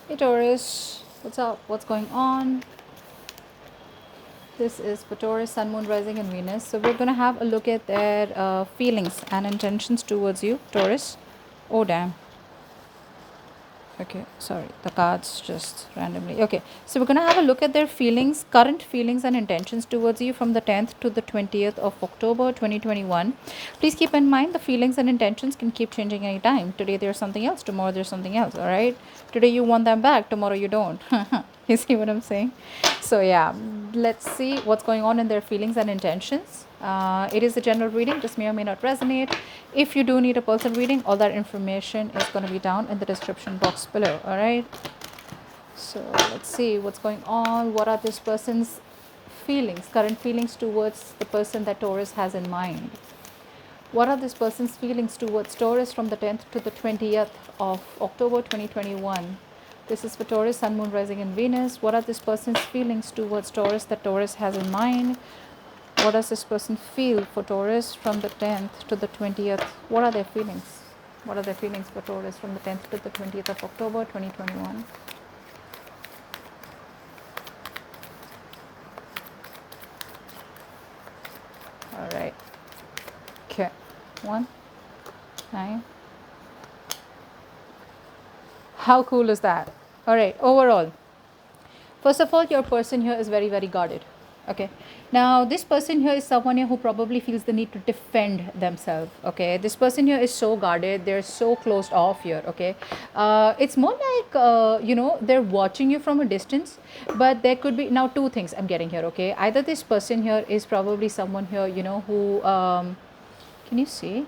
Hey Taurus, what's up? What's going on? This is for Taurus, Sun, Moon, Rising, and Venus. So we're gonna have a look at their feelings and intentions towards you, Taurus. Oh damn. Okay, sorry, the cards just randomly. Okay, so we're gonna have a look at their feelings, current feelings and intentions towards you from the 10th to the 20th of October 2021. Please keep in mind the feelings and intentions can keep changing anytime. Today there's something else, tomorrow there's something else, all right? Today you want them back, tomorrow you don't. You see what I'm saying? So, yeah, let's see what's going on in their feelings and intentions. It is a general reading, this may or may not resonate. If you do need a personal reading, all that information is going to be down in the description box below. All right. So, let's see what's going on. What are this person's feelings, current feelings towards the person that Taurus has in mind? What are this person's feelings towards Taurus from the 10th to the 20th of October 2021? This is for Taurus, Sun, Moon, Rising, and Venus. What are this person's feelings towards Taurus that Taurus has in mind? What does this person feel for Taurus from the 10th to the 20th? What are their feelings? What are their feelings for Taurus from the 10th to the 20th of October 2021? All right. Okay. 1, 9. How cool is that? All right. Overall, first of all, your person here is very, very guarded. Okay. Now, this person here is someone here who probably feels the need to defend themselves. Okay. This person here is so guarded. They're so closed off here. Okay. It's more like, they're watching you from a distance, but there could be now two things I'm getting here. Okay. Either this person here is probably someone here, who, can you see?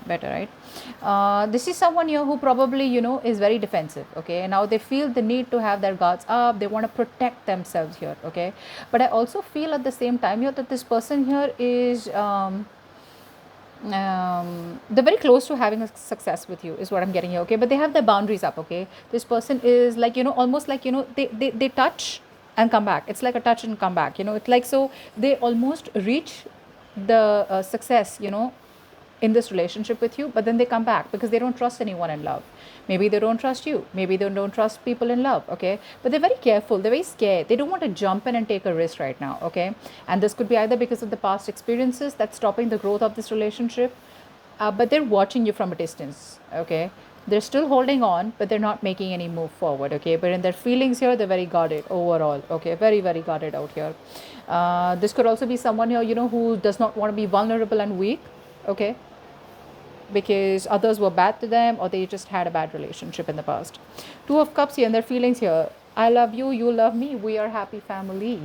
Better, right? This is someone here who probably is very defensive. Okay, now they feel the need to have their guards up, they want to protect themselves here. Okay, but I also feel at the same time here that this person here is they're very close to having a success with you is what I'm getting here. Okay, but they have their boundaries up. Okay, this person is like almost like they touch and come back. It's like a touch and come back. It's like, so they almost reach the success in this relationship with you, but then they come back because they don't trust anyone in love. Maybe they don't trust you, maybe they don't trust people in love. Okay, but they're very careful, they're very scared, they don't want to jump in and take a risk right now. Okay, and this could be either because of the past experiences that's stopping the growth of this relationship, but they're watching you from a distance. Okay, they're still holding on, but they're not making any move forward. Okay, but in their feelings here, they're very guarded overall. Okay, very, very guarded out here. This could also be someone here who does not want to be vulnerable and weak. Okay, because others were bad to them or they just had a bad relationship in the past. Two of Cups here and their feelings here. I love you, you love me, we are happy family.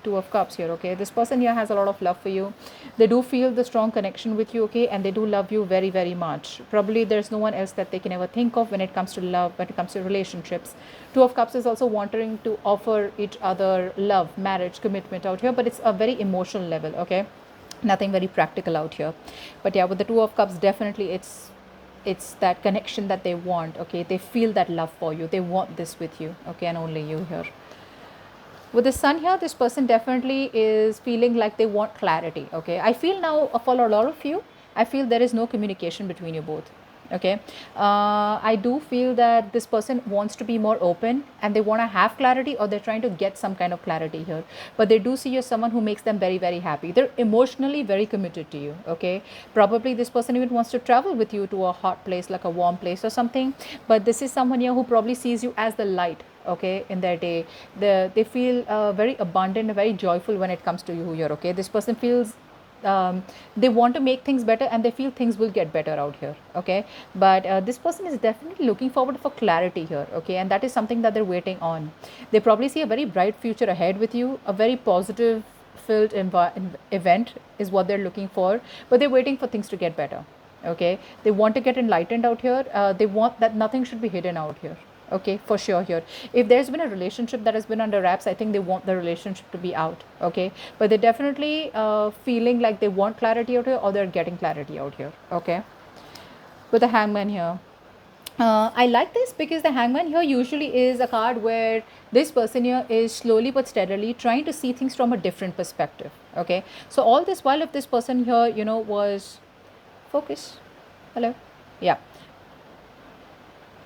Two of Cups here. Okay, this person here has a lot of love for you. They do feel the strong connection with you. Okay, and they do love you very, very much. Probably there's no one else that they can ever think of when it comes to love, when it comes to relationships. Two of Cups is also wanting to offer each other love, marriage, commitment out here, but it's a very emotional level. Okay, nothing very practical out here. But yeah, with the Two of Cups, definitely it's that connection that they want. Okay, they feel that love for you, they want this with you. Okay, and only you here. With the Sun here, this person definitely is feeling like they want clarity. Okay, I feel now for a lot of you, I feel there is no communication between you both. Okay, I do feel that this person wants to be more open and they want to have clarity, or they're trying to get some kind of clarity here, but they do see you as someone who makes them very, very happy. They're emotionally very committed to you. Okay, probably this person even wants to travel with you to a hot place, like a warm place or something, but this is someone here who probably sees you as the light. Okay, in their day, they feel very abundant, very joyful when it comes to you here. Okay, this person feels they want to make things better and they feel things will get better out here. Okay, but this person is definitely looking forward for clarity here. Okay, and that is something that they're waiting on. They probably see a very bright future ahead with you, a very positive filled event is what they're looking for, but they're waiting for things to get better. Okay, they want to get enlightened out here. They want that nothing should be hidden out here. Okay, for sure here, if there's been a relationship that has been under wraps, I think they want the relationship to be out. Okay, but they're definitely feeling like they want clarity out here, or they're getting clarity out here. Okay, with the Hangman here, I like this because the Hangman here usually is a card where this person here is slowly but steadily trying to see things from a different perspective. Okay, so all this while, if this person here was focus, hello, yeah,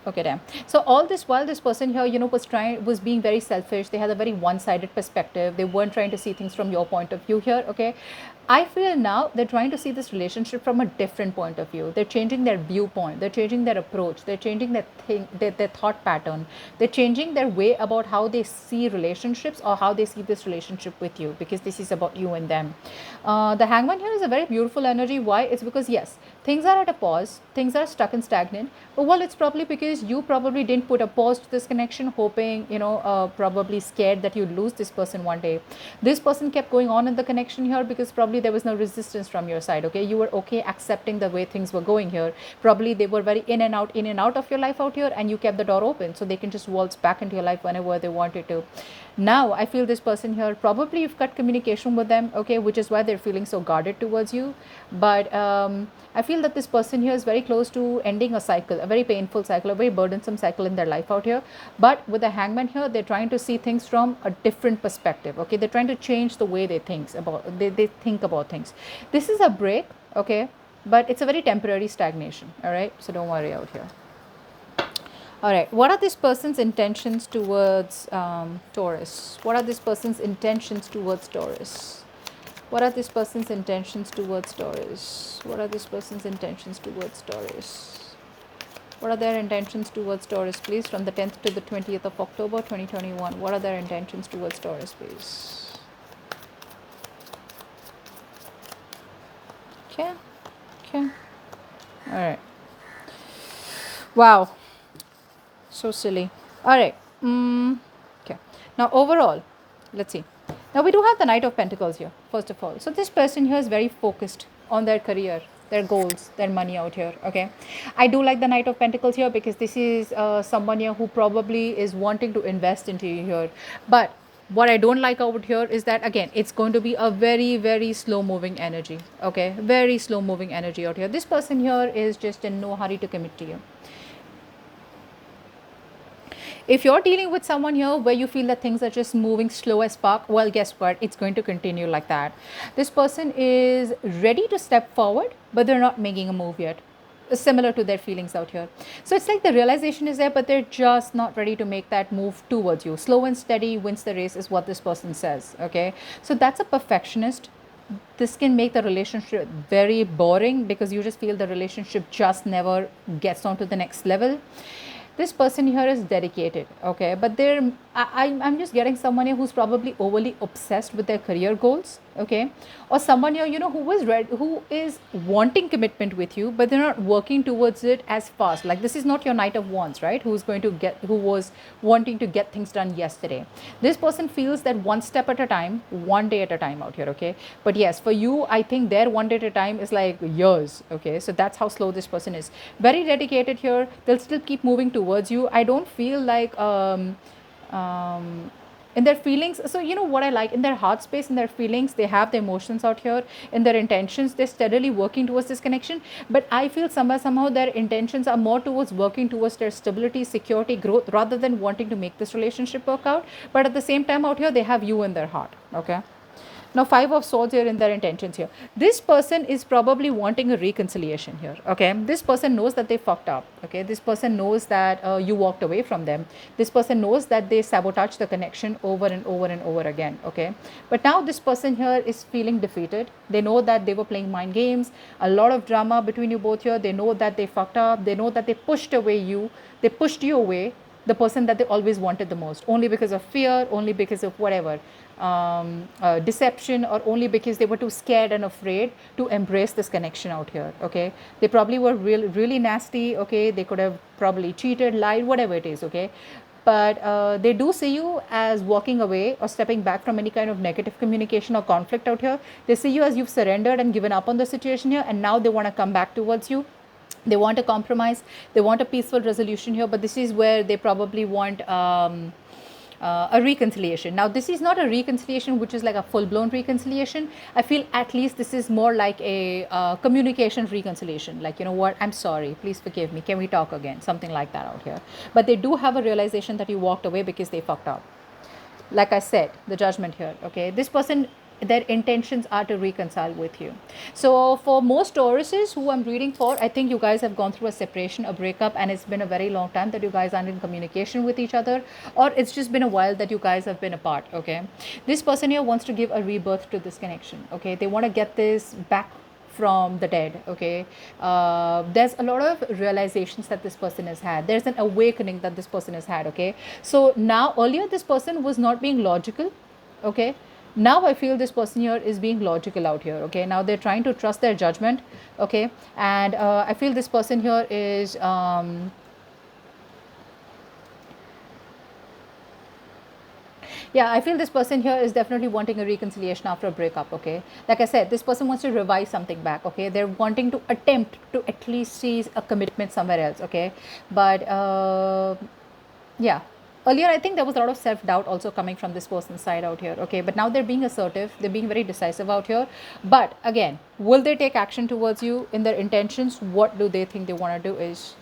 Okay, damn. So all this while this person here, was being very selfish. They had a very one-sided perspective. They weren't trying to see things from your point of view here. Okay, I feel now they're trying to see this relationship from a different point of view. They're changing their viewpoint. They're changing their approach. They're changing their thought pattern. They're changing their way about how they see relationships or how they see this relationship with you, because this is about you and them. The hangman here is a very beautiful energy. Why? It's because yes, things are at a pause. Things are stuck and stagnant. But well, it's probably because you probably didn't put a pause to this connection, hoping, probably scared that you'd lose this person one day. This person kept going on in the connection here because probably there was no resistance from your side. Okay, you were okay accepting the way things were going here. Probably they were very in and out of your life out here, and you kept the door open so they can just waltz back into your life whenever they wanted to. Now I feel this person here, probably you've cut communication with them, okay, which is why they're feeling so guarded towards you. But I feel that this person here is very close to ending a cycle, a very painful cycle, a very burdensome cycle in their life out here. But with the hangman here, they're trying to see things from a different perspective. Okay, they're trying to change the way they think about things. This is a break, okay, but it's a very temporary stagnation. All right, so don't worry out here. All right, what are this person's intentions towards Taurus? What are this person's intentions towards Taurus? What are this person's intentions towards Taurus? What are this person's intentions towards Taurus? What are their intentions towards Taurus, please? From the 10th to the 20th of October 2021. What are their intentions towards Taurus, please? Okay. Okay. All right. Wow. So silly. All right. Okay. Now, overall, let's see. Now, we do have the Knight of Pentacles here, first of all. So, this person here is very focused on their career, their goals, their money out here. Okay. I do like the Knight of Pentacles here because this is someone here who probably is wanting to invest into you here. But what I don't like out here is that, again, it's going to be a very, very slow moving energy. Okay. Very slow moving energy out here. This person here is just in no hurry to commit to you. If you're dealing with someone here where you feel that things are just moving slow as fuck, well, guess what? It's going to continue like that. This person is ready to step forward, but they're not making a move yet. Similar to their feelings out here. So it's like the realization is there, but they're just not ready to make that move towards you. Slow and steady wins the race is what this person says. Okay. So that's a perfectionist. This can make the relationship very boring because you just feel the relationship just never gets on to the next level. This person here is dedicated, okay, but I'm just getting someone here who's probably overly obsessed with their career goals, okay, or someone here, who is wanting commitment with you, but they're not working towards it as fast. Like, this is not your Knight of Wands, right? Who was wanting to get things done yesterday. This person feels that one step at a time, one day at a time out here, okay. But yes, for you, I think their one day at a time is like years, okay. So that's how slow this person is. Very dedicated here. They'll still keep moving towards you. I don't feel like in their feelings, so what I like, in their heart space, in their feelings, they have the emotions out here. In their intentions, they're steadily working towards this connection, but I feel somehow their intentions are more towards working towards their stability, security, growth, rather than wanting to make this relationship work out. But at the same time out here, they have you in their heart, okay. Now, 5 of Swords here in their intentions here. This person is probably wanting a reconciliation here, okay. This person knows that they fucked up, okay. This person knows that you walked away from them. This person knows that they sabotaged the connection over and over and over again, okay. But now this person here is feeling defeated. They know that they were playing mind games, a lot of drama between you both here. They know that they fucked up. They know that they pushed you away, the person that they always wanted the most, only because of fear, only because of whatever, deception, or only because they were too scared and afraid to embrace this connection out here, okay. They probably were really nasty, okay. They could have probably cheated, lied, whatever it is, okay. But they do see you as walking away or stepping back from any kind of negative communication or conflict out here. They see you as you've surrendered and given up on the situation here, and now they want to come back towards you. They want a compromise. They want a peaceful resolution here, but this is where they probably want a reconciliation. Now, this is not a reconciliation which is like a full-blown reconciliation. I feel at least this is more like a communication reconciliation. Like, you know what, I'm sorry, please forgive me. Can we talk again? Something like that out here. But they do have a realization that you walked away because they fucked up. Like I said, the Judgment here, okay. This person their intentions are to reconcile with you. So for most Tauruses who I'm reading for, I think you guys have gone through a separation, a breakup, and it's been a very long time that you guys aren't in communication with each other, or it's just been a while that you guys have been apart. Okay, this person here wants to give a rebirth to this connection. Okay, they want to get this back from the dead. Okay, there's a lot of realizations that this person has had. There's an awakening that this person has had. Okay, so now earlier this person was not being logical. Okay, now I feel this person here is being logical out here. Okay, now they're trying to trust their judgment. Okay, and I feel this person here is yeah, I feel this person here is definitely wanting a reconciliation after a breakup. Okay, like I said, this person wants to revive something back. Okay, they're wanting to attempt to at least see a commitment somewhere else. Okay, but yeah, earlier I think there was a lot of self-doubt also coming from this person's side out here. Okay, but now they're being assertive, they're being very decisive out here. But again, will they take action towards you in their intentions? What do they think they want to do is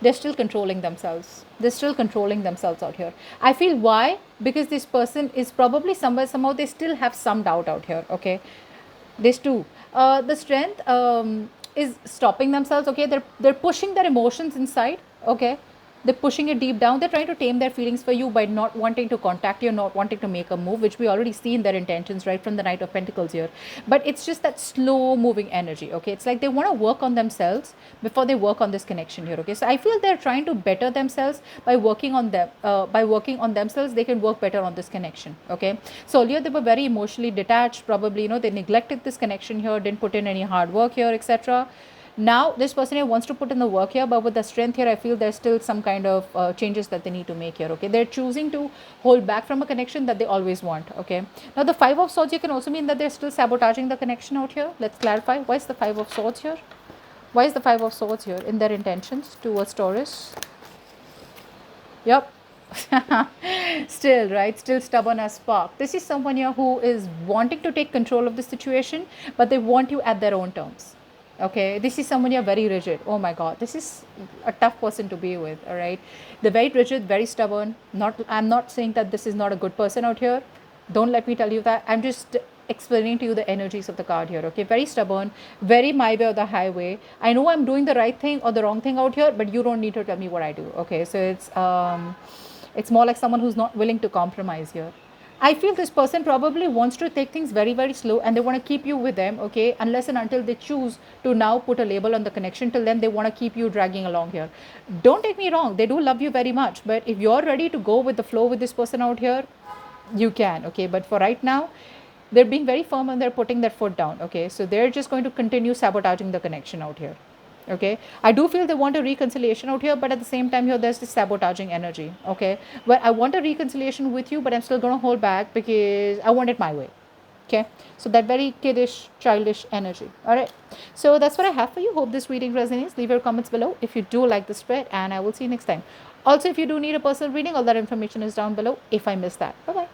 they're still controlling themselves. They're still controlling themselves out here. I feel why? Because this person is probably somewhere, somehow they still have some doubt out here. Okay, this too. The strength is stopping themselves. Okay, they're pushing their emotions inside. Okay, they're pushing it deep down. They're trying to tame their feelings for you by not wanting to contact you, not wanting to make a move, which we already see in their intentions right from the Knight of Pentacles here. But it's just that slow moving energy. Okay, it's like they want to work on themselves before they work on this connection here. Okay, so I feel they're trying to better themselves by working on them. By working on themselves, they can work better on this connection. Okay, so earlier they were very emotionally detached. Probably, they neglected this connection here, didn't put in any hard work here, etc. Now this person here wants to put in the work here, but with the strength here I feel there's still some kind of changes that they need to make here. Okay, they're choosing to hold back from a connection that they always want. Okay, now the Five of Swords here can also mean that they're still sabotaging the connection out here. Let's clarify, why is the Five of Swords here? Why is the Five of Swords here in their intentions towards Taurus? Yep. Still, right, still stubborn as fuck. This is someone here who is wanting to take control of the situation, but they want you at their own terms. Okay, this is someone you're very rigid. Oh my god, this is a tough person to be with. All right, they're very rigid, very stubborn. I'm not saying that this is not a good person out here. Don't let me tell you that. I'm just explaining to you the energies of the card here. Okay, very stubborn, very my way or the highway. I know I'm doing the right thing or the wrong thing out here, but you don't need to tell me what I do. Okay, so it's more like someone who's not willing to compromise here. I feel this person probably wants to take things very, very slow, and they want to keep you with them. Okay, unless and until they choose to now put a label on the connection, till then they want to keep you dragging along here. Don't take me wrong, they do love you very much, but if you're ready to go with the flow with this person out here, you can. Okay, but for right now, they're being very firm and they're putting their foot down. Okay, so they're just going to continue sabotaging the connection out here. Okay, I do feel they want a reconciliation out here, but at the same time here there's this sabotaging energy. Okay, well, I want a reconciliation with you, but I'm still going to hold back because I want it my way. Okay, so that very kiddish, childish energy. All right, so that's what I have for you. Hope this reading resonates. Leave your comments below if you do like the spread, and I will see you next time. Also, if you do need a personal reading, all that information is down below if I missed that. Bye bye.